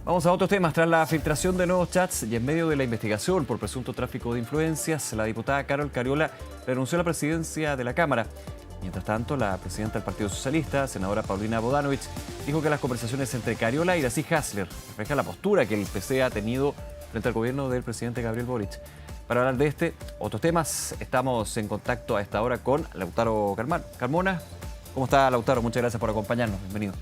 Vamos a otros temas. Tras la filtración de nuevos chats y en medio de la investigación por presunto tráfico de influencias, la diputada Carol Cariola renunció a la presidencia de la Cámara. Mientras tanto, la presidenta del Partido Socialista, senadora Paulina Bodanovich, dijo que las conversaciones entre Cariola y Iracy Hassler reflejan la postura que el PC ha tenido frente al gobierno del presidente Gabriel Boric. Para hablar de este, otros temas, estamos en contacto a esta hora con Lautaro Carmona. ¿Cómo está, Lautaro? Muchas gracias por acompañarnos. Bienvenido.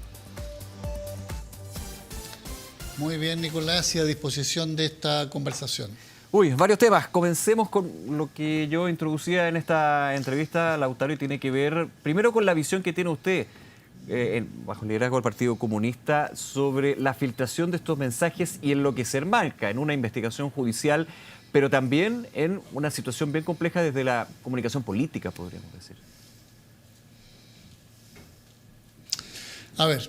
Muy bien, Nicolás, y a disposición de esta conversación. Varios temas. Comencemos con lo que yo introducía en esta entrevista, Lautaro, y tiene que ver primero con la visión que tiene usted, bajo el liderazgo del Partido Comunista, sobre la filtración de estos mensajes y en lo que se enmarca en una investigación judicial, pero también en una situación bien compleja desde la comunicación política, podríamos decir. A ver,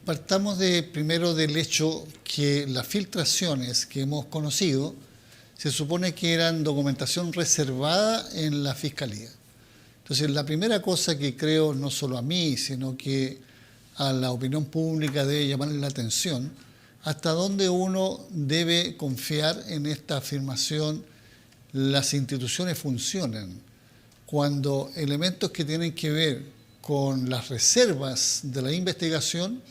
partamos primero del hecho que las filtraciones que hemos conocido se supone que eran documentación reservada en la Fiscalía. Entonces, la primera cosa que creo, no solo a mí, sino que a la opinión pública debe llamarle la atención, hasta dónde uno debe confiar en esta afirmación, las instituciones funcionan, cuando elementos que tienen que ver con las reservas de la investigación,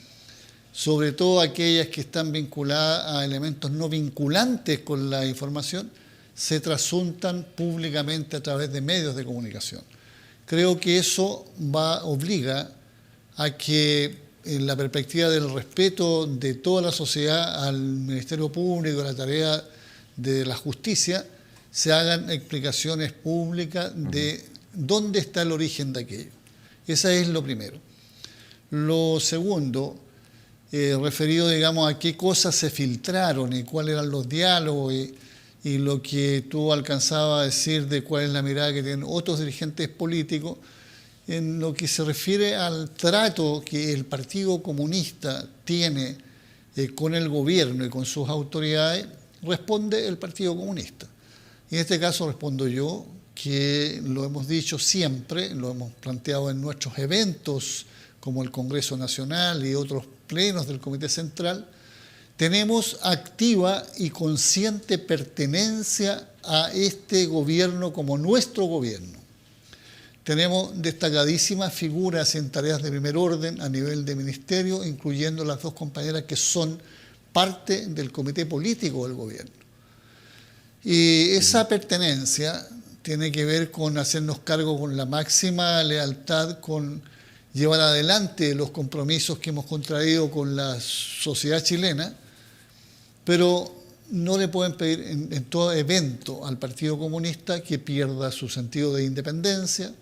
sobre todo aquellas que están vinculadas a elementos no vinculantes con la información, se trasuntan públicamente a través de medios de comunicación. Creo que eso obliga a que, en la perspectiva del respeto de toda la sociedad al Ministerio Público, a la tarea de la justicia, se hagan explicaciones públicas de dónde está el origen de aquello. Ese es lo primero. Lo segundo, referido, digamos, a qué cosas se filtraron y cuáles eran los diálogos y lo que tú alcanzabas a decir de cuál es la mirada que tienen otros dirigentes políticos, en lo que se refiere al trato que el Partido Comunista tiene con el gobierno y con sus autoridades, responde el Partido Comunista. En este caso respondo yo, que lo hemos dicho siempre, lo hemos planteado en nuestros eventos como el Congreso Nacional y otros plenos del Comité Central, tenemos activa y consciente pertenencia a este gobierno como nuestro gobierno. Tenemos destacadísimas figuras en tareas de primer orden a nivel de ministerio, incluyendo las dos compañeras que son parte del comité político del gobierno. Y esa pertenencia tiene que ver con hacernos cargo con la máxima lealtad, con llevar adelante los compromisos que hemos contraído con la sociedad chilena, pero no le pueden pedir en todo evento al Partido Comunista que pierda su sentido de independencia,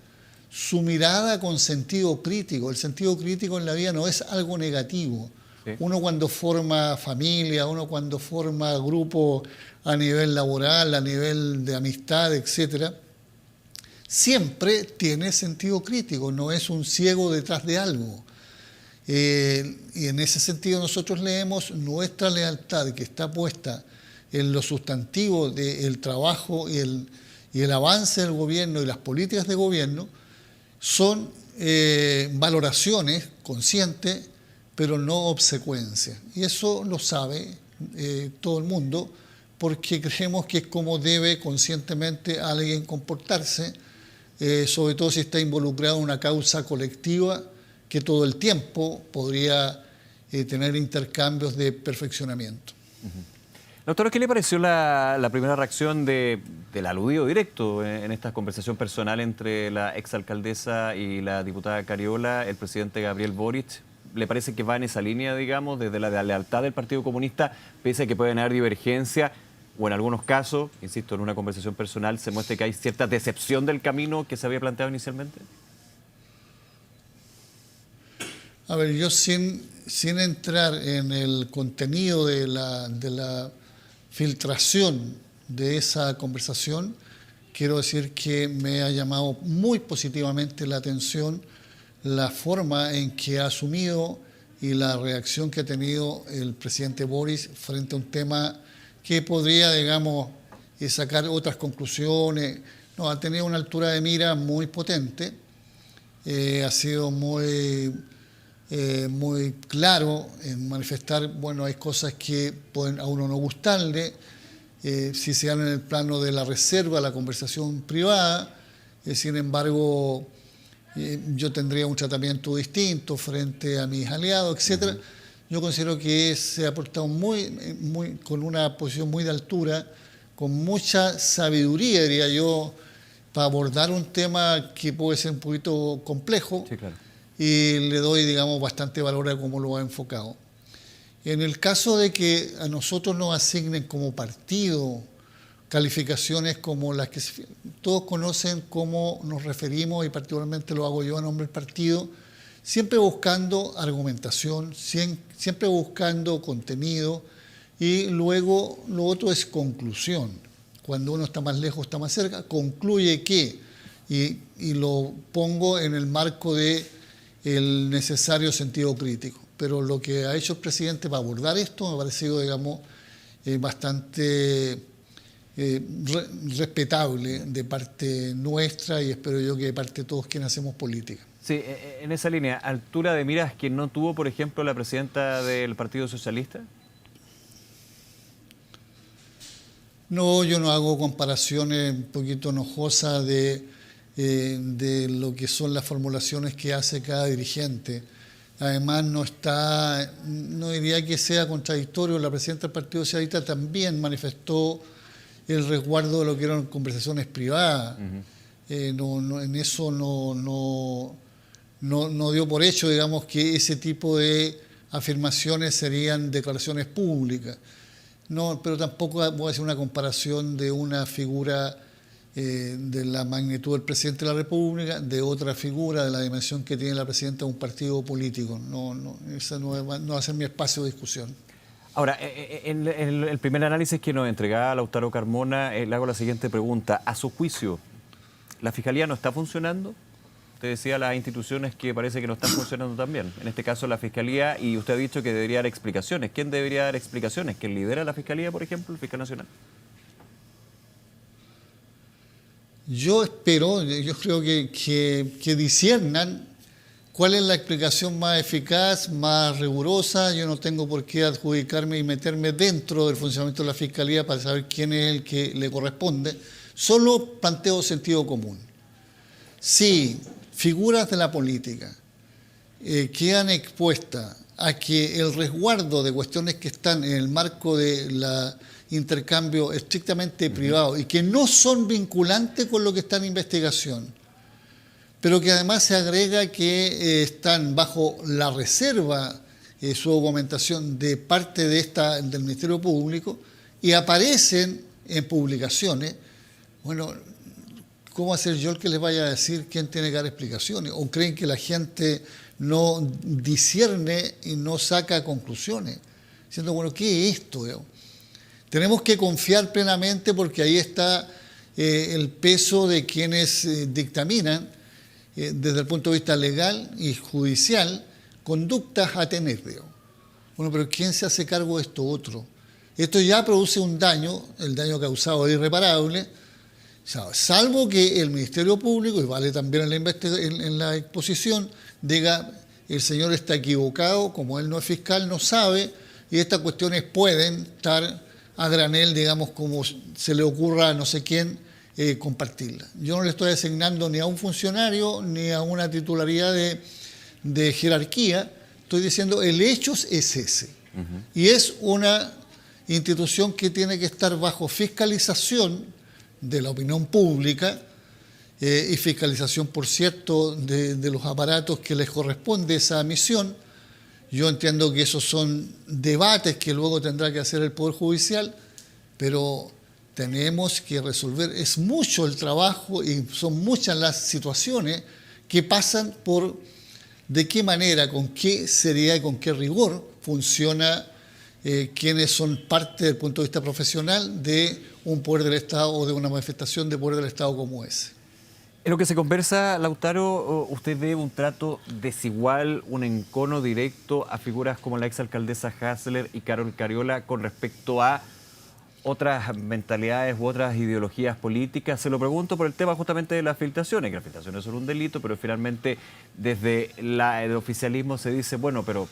su mirada con sentido crítico. El sentido crítico en la vida no es algo negativo. Sí. Uno cuando forma familia, uno cuando forma grupo a nivel laboral, a nivel de amistad, etcétera, siempre tiene sentido crítico, no es un ciego detrás de algo. Y en ese sentido nosotros leemos nuestra lealtad que está puesta en lo sustantivo del trabajo y el avance del gobierno y las políticas de gobierno, son valoraciones conscientes, pero no obsecuencias. Y eso lo sabe todo el mundo, porque creemos que es como debe conscientemente alguien comportarse, sobre todo si está involucrado en una causa colectiva que todo el tiempo podría tener intercambios de perfeccionamiento. Doctor, ¿qué le pareció la primera reacción del aludido directo en esta conversación personal entre la exalcaldesa y la diputada Cariola, el presidente Gabriel Boric? ¿Le parece que va en esa línea, digamos, desde la lealtad del Partido Comunista, pese a que pueden haber divergencias, o en algunos casos, insisto, en una conversación personal, se muestre que hay cierta decepción del camino que se había planteado inicialmente? A ver, yo sin entrar en el contenido de la filtración de esa conversación, quiero decir que me ha llamado muy positivamente la atención la forma en que ha asumido y la reacción que ha tenido el presidente Boric frente a un tema que podría, digamos, sacar otras conclusiones. No, ha tenido una altura de mira muy potente, ha sido muy muy claro en manifestar, bueno, hay cosas que pueden a uno no gustarle, si se dan en el plano de la reserva, la conversación privada, sin embargo, yo tendría un tratamiento distinto frente a mis aliados, etcétera. Yo considero que se ha portado con una posición muy de altura, con mucha sabiduría, diría yo, para abordar un tema que puede ser un poquito complejo. Sí, claro. Y le doy, digamos, bastante valor a cómo lo ha enfocado. En el caso de que a nosotros nos asignen como partido calificaciones como las que todos conocen cómo nos referimos, y particularmente lo hago yo a nombre del partido, siempre buscando argumentación, siempre buscando contenido, y luego lo otro es conclusión. Cuando uno está más lejos, está más cerca, concluye que, y lo pongo en el marco de el necesario sentido crítico. Pero lo que ha hecho el presidente para abordar esto me ha parecido, digamos, bastante respetable de parte nuestra, y espero yo que de parte de todos quienes hacemos política. Sí, en esa línea, ¿altura de miras que no tuvo, por ejemplo, la presidenta del Partido Socialista? No, yo no hago comparaciones un poquito enojosas de lo que son las formulaciones que hace cada dirigente. Además, no diría que sea contradictorio, la presidenta del Partido Socialista también manifestó el resguardo de lo que eran conversaciones privadas. En eso no dio por hecho, digamos, que ese tipo de afirmaciones serían declaraciones públicas. No, pero tampoco voy a hacer una comparación de una figura de la magnitud del presidente de la República, de otra figura de la dimensión que tiene la presidenta de un partido político. Ese no va a ser mi espacio de discusión. Ahora, en el primer análisis que nos entregaba Lautaro Carmona, le hago la siguiente pregunta. A su juicio, ¿la Fiscalía no está funcionando? Usted decía las instituciones que parece que no están funcionando también. En este caso, la Fiscalía, y usted ha dicho que debería dar explicaciones. ¿Quién debería dar explicaciones? ¿Quién lidera la Fiscalía, por ejemplo, el Fiscal Nacional? Yo creo que disciernan cuál es la explicación más eficaz, más rigurosa. Yo no tengo por qué adjudicarme y meterme dentro del funcionamiento de la Fiscalía para saber quién es el que le corresponde. Solo planteo sentido común. Si figuras de la política quedan expuestas a que el resguardo de cuestiones que están en el marco de la intercambio estrictamente privado y que no son vinculantes con lo que está en investigación, pero que además se agrega que están bajo la reserva su documentación de parte del Ministerio Público y aparecen en publicaciones, bueno, ¿cómo hacer yo el que les vaya a decir quién tiene que dar explicaciones? ¿O creen que la gente no discierne y no saca conclusiones? Diciendo, bueno, ¿qué es esto? Tenemos que confiar plenamente porque ahí está el peso de quienes dictaminan desde el punto de vista legal y judicial conductas a tener. Bueno, pero ¿quién se hace cargo de esto otro? Esto ya produce un daño, el daño causado es irreparable, salvo que el Ministerio Público, y vale también en la exposición, diga, el señor está equivocado, como él no es fiscal, no sabe, y estas cuestiones pueden estar a granel, digamos, como se le ocurra a no sé quién compartirla. Yo no le estoy asignando ni a un funcionario ni a una titularidad de jerarquía, estoy diciendo el hecho es ese. Y es una institución que tiene que estar bajo fiscalización de la opinión pública y fiscalización, por cierto, de los aparatos que les corresponde esa misión. Yo entiendo que esos son debates que luego tendrá que hacer el Poder Judicial, pero tenemos que resolver. Es mucho el trabajo y son muchas las situaciones que pasan por de qué manera, con qué seriedad y con qué rigor funciona quienes son parte del punto de vista profesional de un poder del Estado o de una manifestación de poder del Estado como ese. En lo que se conversa, Lautaro, ¿usted ve un trato desigual, un encono directo a figuras como la exalcaldesa Hasler y Carol Cariola con respecto a otras mentalidades u otras ideologías políticas. Se lo pregunto por el tema justamente de las filtraciones, que las filtraciones son un delito, pero finalmente desde el oficialismo se dice, bueno, pero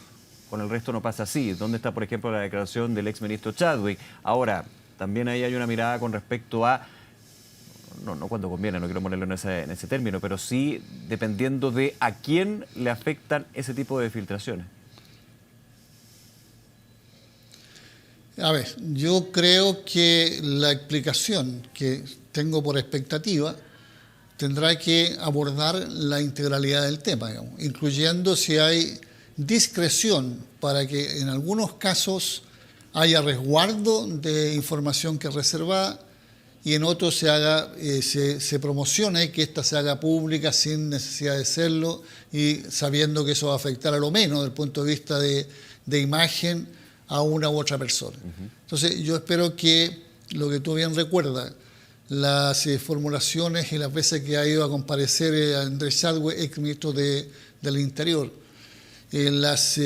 con el resto no pasa así. ¿Dónde está, por ejemplo, la declaración del exministro Chadwick? Ahora, también ahí hay una mirada con respecto a, no cuando conviene, no quiero ponerlo en ese término, pero sí dependiendo de a quién le afectan ese tipo de filtraciones. A ver, yo creo que la explicación que tengo por expectativa tendrá que abordar la integralidad del tema, digamos, incluyendo si hay discreción para que en algunos casos haya resguardo de información que es reservada y en otros se promocione que ésta se haga pública sin necesidad de serlo y sabiendo que eso va a afectar a lo menos desde el punto de vista de imagen a una u otra persona. Entonces yo espero que lo que tú bien recuerdas, las formulaciones y las veces que ha ido a comparecer Andrés Chadwick, exministro del Interior, las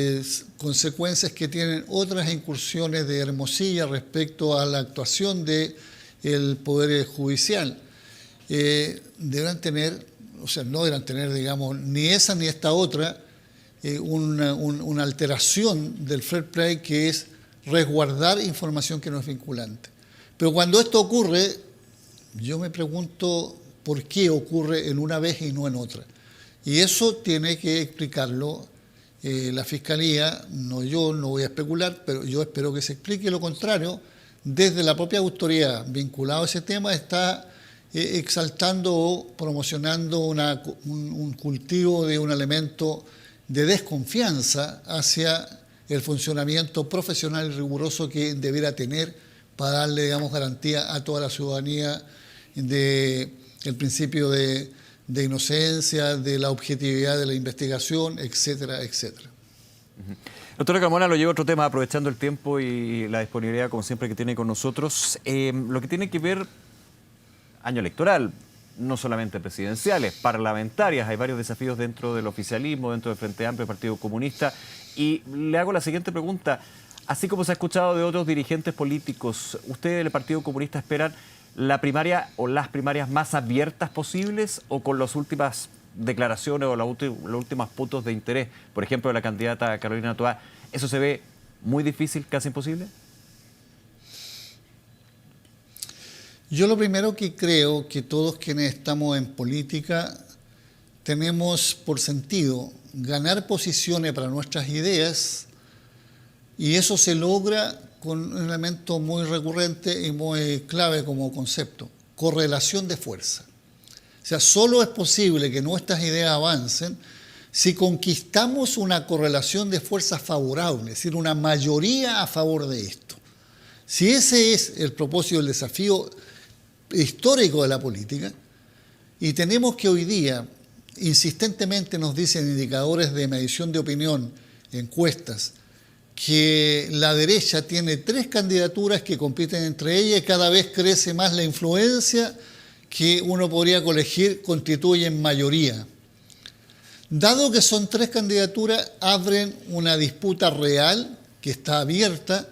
consecuencias que tienen otras incursiones de Hermosilla respecto a la actuación del Poder Judicial, deberán tener, o sea, no deberán tener, digamos, ni esa ni esta otra, una alteración del fair play que es resguardar información que no es vinculante. Pero cuando esto ocurre, yo me pregunto por qué ocurre en una vez y no en otra. Y eso tiene que explicarlo la Fiscalía, no yo, no voy a especular, pero yo espero que se explique. Lo contrario, desde la propia autoridad vinculada a ese tema está exaltando o promocionando un cultivo de un elemento de desconfianza hacia el funcionamiento profesional y riguroso que debiera tener para darle, digamos, garantía a toda la ciudadanía del principio de inocencia, de la objetividad de la investigación, etcétera, etcétera. Doctora Carmona, lo llevo a otro tema, aprovechando el tiempo y la disponibilidad, como siempre, que tiene con nosotros. Lo que tiene que ver, año electoral, no solamente presidenciales, parlamentarias. Hay varios desafíos dentro del oficialismo, dentro del Frente Amplio, Partido Comunista. Y le hago la siguiente pregunta. Así como se ha escuchado de otros dirigentes políticos, ¿ustedes del Partido Comunista esperan la primaria o las primarias más abiertas posibles o con las últimas declaraciones o los últimos puntos de interés, por ejemplo, de la candidata Carolina Toá, eso se ve muy difícil, casi imposible? Yo lo primero que creo que todos quienes estamos en política tenemos por sentido ganar posiciones para nuestras ideas y eso se logra con un elemento muy recurrente y muy clave como concepto, correlación de fuerza. O sea, solo es posible que nuestras ideas avancen si conquistamos una correlación de fuerzas favorable, es decir, una mayoría a favor de esto. Si ese es el propósito del desafío histórico de la política, y tenemos que hoy día, insistentemente nos dicen indicadores de medición de opinión, encuestas, que la derecha tiene 3 candidaturas que compiten entre ellas y cada vez crece más la influencia que uno podría colegir constituyen mayoría. Dado que son 3 candidaturas, abren una disputa real que está abierta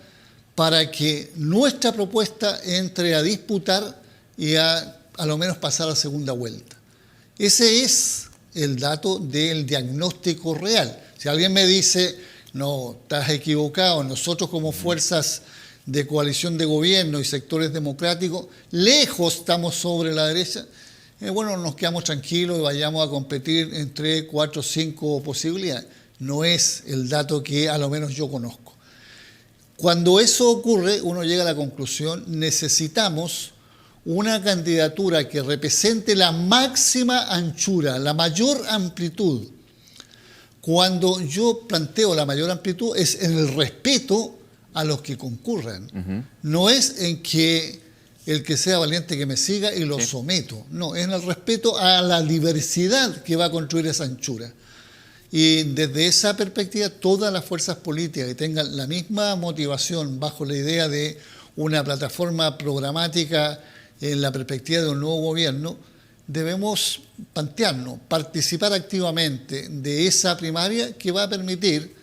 para que nuestra propuesta entre a disputar y a lo menos pasar a segunda vuelta. Ese es el dato del diagnóstico real. Si alguien me dice, no, estás equivocado, nosotros como fuerzas de coalición de gobierno y sectores democráticos, lejos estamos sobre la derecha, bueno, nos quedamos tranquilos y vayamos a competir entre 4 o 5 posibilidades. No es el dato que a lo menos yo conozco. Cuando eso ocurre, uno llega a la conclusión, necesitamos una candidatura que represente la máxima anchura, la mayor amplitud. Cuando yo planteo la mayor amplitud es en el respeto a los que concurran. No es en que el que sea valiente que me siga y lo someto. No, es en el respeto a la diversidad que va a construir esa anchura. Y desde esa perspectiva, todas las fuerzas políticas que tengan la misma motivación bajo la idea de una plataforma programática en la perspectiva de un nuevo gobierno, debemos plantearnos, participar activamente de esa primaria que va a permitir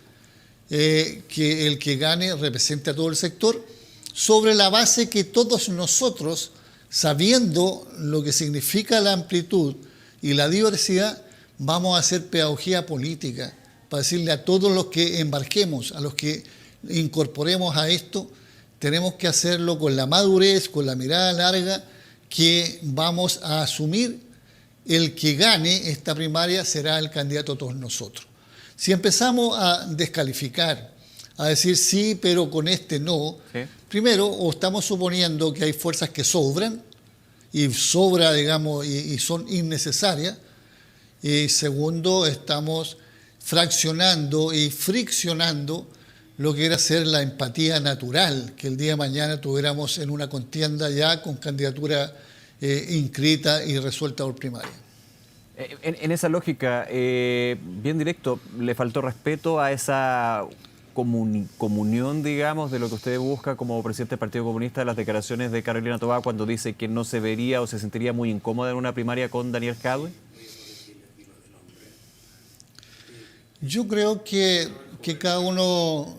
que el que gane represente a todo el sector sobre la base que todos nosotros, sabiendo lo que significa la amplitud y la diversidad, vamos a hacer pedagogía política para decirle a todos los que embarquemos, a los que incorporemos a esto, tenemos que hacerlo con la madurez, con la mirada larga, que vamos a asumir el que gane esta primaria será el candidato de todos nosotros. Si empezamos a descalificar, a decir sí, pero con este no, sí. Primero, o estamos suponiendo que hay fuerzas que sobran, y sobra, digamos, y son innecesarias, y segundo, estamos fraccionando y friccionando lo que era ser la empatía natural, que el día de mañana tuviéramos en una contienda ya con candidatura inscrita y resuelta por primaria. En esa lógica, bien directo, ¿le faltó respeto a esa comunión, digamos, de lo que usted busca como presidente del Partido Comunista, de las declaraciones de Carolina Tobar cuando dice que no se vería o se sentiría muy incómoda en una primaria con Daniel Jadwe? Yo creo que cada uno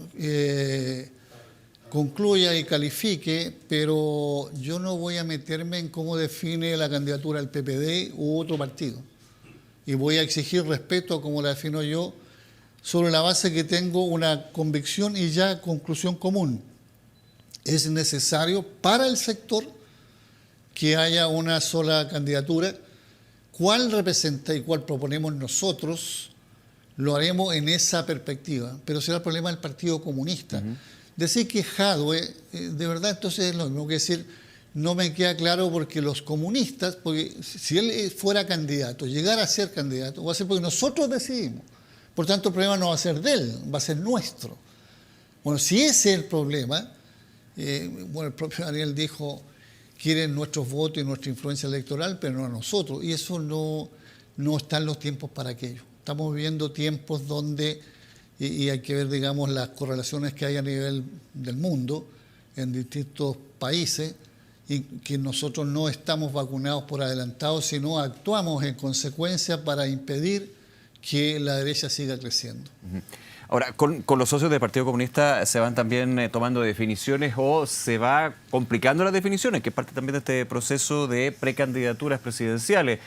concluya y califique, pero yo no voy a meterme en cómo define la candidatura del PPD u otro partido. Y voy a exigir respeto como la defino yo, sobre la base que tengo una convicción y ya conclusión común. Es necesario para el sector que haya una sola candidatura. ¿Cuál representa y cuál proponemos nosotros? Lo haremos en esa perspectiva, pero será el problema del Partido Comunista. Decir que Jadwe, de verdad, entonces es lo mismo que decir, no me queda claro porque los comunistas, porque si él fuera candidato, llegara a ser candidato, va a ser porque nosotros decidimos. Por tanto, el problema no va a ser de él, va a ser nuestro. Bueno, si ese es el problema, bueno, el propio Daniel dijo, quieren nuestros votos y nuestra influencia electoral, pero no a nosotros. Y eso no están los tiempos para aquello. Estamos viviendo tiempos donde, y hay que ver, digamos, las correlaciones que hay a nivel del mundo, en distintos países, y que nosotros no estamos vacunados por adelantado, sino actuamos en consecuencia para impedir que la derecha siga creciendo. Ahora, con los socios del Partido Comunista se van también tomando definiciones o se va complicando las definiciones, que es parte también de este proceso de precandidaturas presidenciales.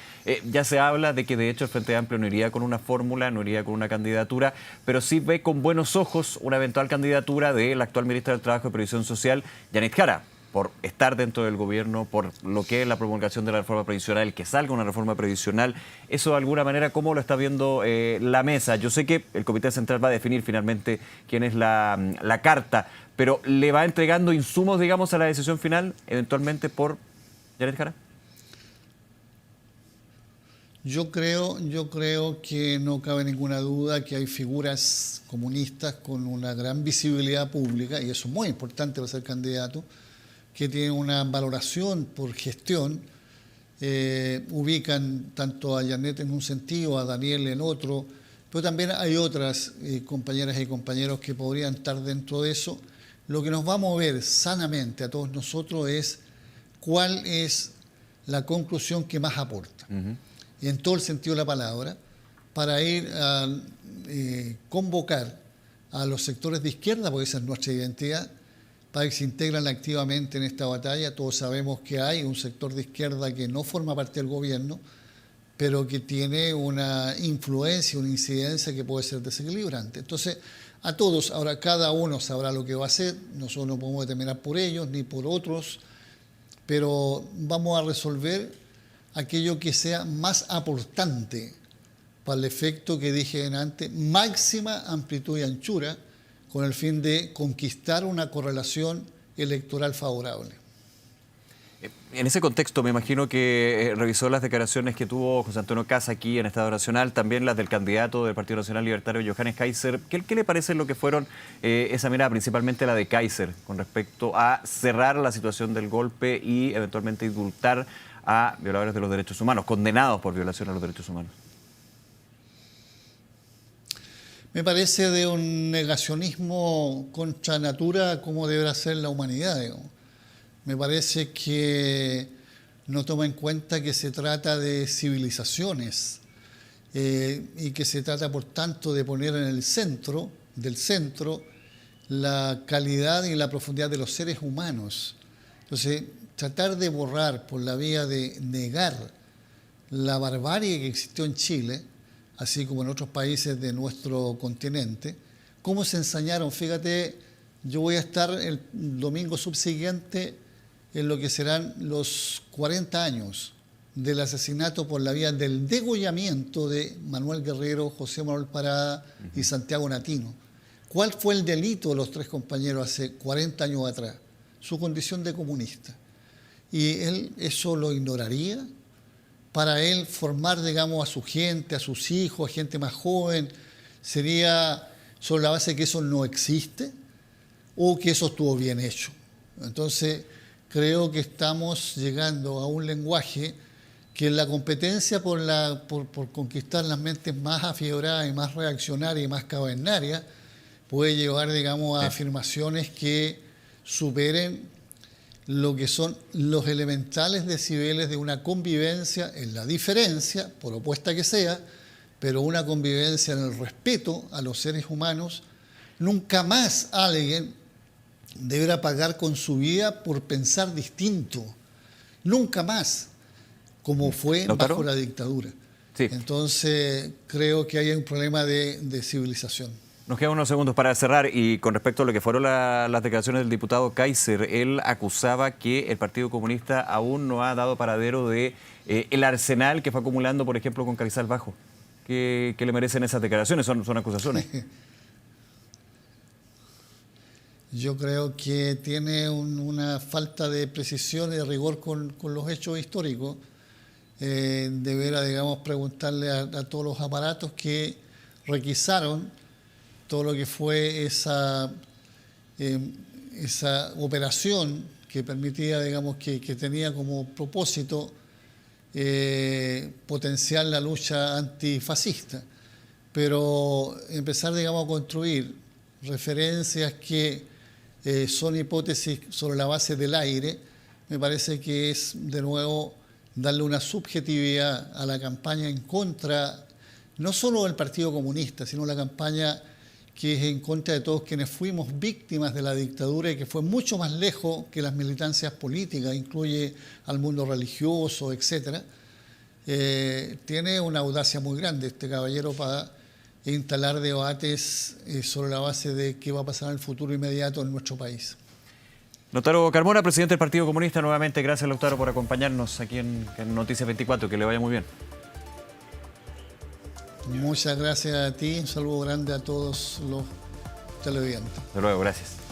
Ya se habla de que de hecho el Frente Amplio no iría con una fórmula, no iría con una candidatura, pero sí ve con buenos ojos una eventual candidatura de la actual ministra del Trabajo y Previsión Social, Janet Jara, por estar dentro del gobierno, por lo que es la promulgación de la reforma previsional, que salga una reforma previsional. Eso de alguna manera, ¿cómo lo está viendo la mesa? Yo sé que el Comité Central va a definir finalmente quién es la carta, pero ¿le va entregando insumos, digamos, a la decisión final, eventualmente por Janet Jara? Yo creo que no cabe ninguna duda que hay figuras comunistas con una gran visibilidad pública, y eso es muy importante para ser candidato, que tienen una valoración por gestión, ubican tanto a Janet en un sentido, a Daniel en otro, pero también hay otras compañeras y compañeros que podrían estar dentro de eso. Lo que nos va a mover sanamente a todos nosotros es cuál es la conclusión que más aporta, y en todo el sentido de la palabra, para ir a convocar a los sectores de izquierda, porque esa es nuestra identidad, para que se integran activamente en esta batalla. Todos sabemos que hay un sector de izquierda que no forma parte del gobierno, pero que tiene una influencia, una incidencia que puede ser desequilibrante. Entonces, a todos, ahora cada uno sabrá lo que va a hacer, nosotros no podemos determinar por ellos ni por otros, pero vamos a resolver aquello que sea más aportante para el efecto que dije antes, máxima amplitud y anchura, con el fin de conquistar una correlación electoral favorable. En ese contexto, me imagino que revisó las declaraciones que tuvo José Antonio Kast aquí en Estado Nacional, también las del candidato del Partido Nacional Libertario, Johannes Kaiser. ¿Qué le parece lo que fueron esa mirada, principalmente la de Kaiser, con respecto a cerrar la situación del golpe y eventualmente indultar a violadores de los derechos humanos, condenados por violación a los derechos humanos? Me parece de un negacionismo contra natura como deberá ser la humanidad, digamos. Me parece que no toma en cuenta que se trata de civilizaciones y que se trata, por tanto, de poner en el centro del centro la calidad y la profundidad de los seres humanos. Entonces, tratar de borrar por la vía de negar la barbarie que existió en Chile, así como en otros países de nuestro continente, cómo se ensañaron. Fíjate, yo voy a estar el domingo subsiguiente en lo que serán los 40 años del asesinato por la vía del degollamiento de Manuel Guerrero, José Manuel Parada y Santiago Natino. ¿Cuál fue el delito de los tres compañeros hace 40 años atrás? Su condición de comunista. Y él eso lo ignoraría. Para él formar, digamos, a su gente, a sus hijos, a gente más joven, sería sobre la base de que eso no existe o que eso estuvo bien hecho. Entonces, creo que estamos llegando a un lenguaje que en la competencia por conquistar las mentes más afiebradas y más reaccionarias y más cavernarias puede llevar, digamos, a afirmaciones que superen lo que son los elementales decibeles de una convivencia en la diferencia, por opuesta que sea, pero una convivencia en el respeto a los seres humanos. Nunca más alguien deberá pagar con su vida por pensar distinto. Nunca más, como fue bajo la dictadura. Sí. Entonces, creo que hay un problema de civilización. Nos quedan unos segundos para cerrar y con respecto a lo que fueron las declaraciones del diputado Kaiser, él acusaba que el Partido Comunista aún no ha dado paradero de el arsenal que fue acumulando, por ejemplo, con Carrizal Bajo. ¿Qué le merecen esas declaraciones? Son acusaciones. Yo creo que tiene una falta de precisión y de rigor con los hechos históricos. Deberá, digamos, preguntarle a todos los aparatos que requisaron todo lo que fue esa operación que permitía, digamos, que tenía como propósito potenciar la lucha antifascista. Pero empezar, digamos, a construir referencias que son hipótesis sobre la base del aire, me parece que es, de nuevo, darle una subjetividad a la campaña en contra, no solo del Partido Comunista, sino la campaña que es en contra de todos quienes fuimos víctimas de la dictadura y que fue mucho más lejos que las militancias políticas, incluye al mundo religioso, etc. Tiene una audacia muy grande este caballero para instalar debates sobre la base de qué va a pasar en el futuro inmediato en nuestro país. Lautaro Carmona, presidente del Partido Comunista, nuevamente gracias, Lautaro, por acompañarnos aquí en Noticias 24, que le vaya muy bien. Muchas gracias a ti, un saludo grande a todos los televidentes. Hasta luego, gracias.